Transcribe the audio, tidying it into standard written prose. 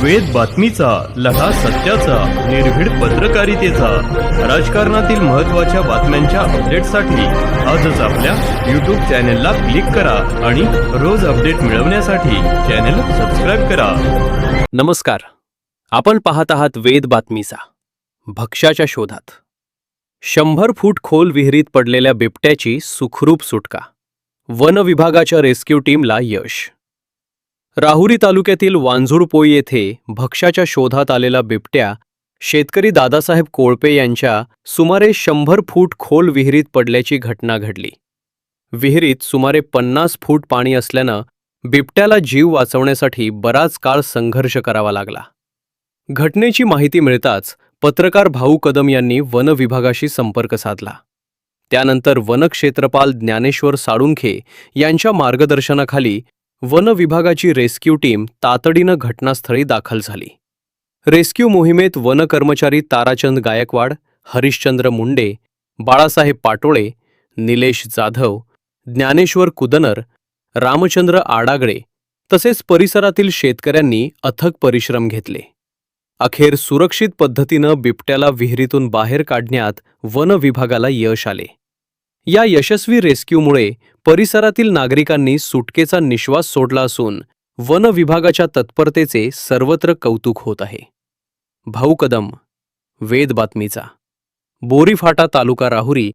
वेद बातमीचा, लढा सत्याचा, निर्भीड पत्रकारितेचा, राजकारणातील महत्त्वाच्या बातम्यांच्या अपडेटसाठी आजच आपल्या यूट्यूब चॅनेलला क्लिक करा आणि रोज अपडेट मिळवण्यासाठी चॅनेल सबस्क्राईब करा. नमस्कार. आपण पाहत आहात वेद बातमीचा. भक्ष्याच्या शोधात. 100 फूट खोल विहिरीत पडलेल्या बिबट्याची सुखरूप सुटका. वन विभागाच्या रेस्क्यू टीमला यश. राहुरी तालुक्यातील वांजुळपोई येथे भक्ष्याच्या शोधात आलेला बिबट्या शेतकरी दादासाहेब कोळपे यांच्या सुमारे 100 फूट खोल विहिरीत पडल्याची घटना घडली. विहिरीत सुमारे 50 फूट पाणी असल्यानं बिबट्याला जीव वाचवण्यासाठी बराच काळ संघर्ष करावा लागला. घटनेची माहिती मिळताच पत्रकार भाऊ कदम यांनी वन विभागाशी संपर्क साधला. त्यानंतर वनक्षेत्रपाल ज्ञानेश्वर साळुंखे यांच्या मार्गदर्शनाखाली वन विभागाची रेस्क्यू टीम तातडीनं घटनास्थळी दाखल झाली. रेस्क्यू मोहिमेत वन कर्मचारी ताराचंद गायकवाड, हरिश्चंद्र मुंडे, बाळासाहेब पाटोळे, निलेश जाधव, ज्ञानेश्वर कुदनर, रामचंद्र आडागळे तसेच परिसरातील शेतकऱ्यांनी अथक परिश्रम घेतले. अखेर सुरक्षित पद्धतीनं बिबट्याला विहिरीतून बाहेर काढण्यात वन विभागाला यश आले. या यशस्वी रेस्क्यूमुळे परिसरातील नागरिकांनी सुटकेचा निश्वास सोडला असून वन विभागाच्या तत्परतेचे सर्वत्र कौतुक होत आहे. भाऊ कदम, वेद बातमीचा, बोरीफाटा तालुका राहुरी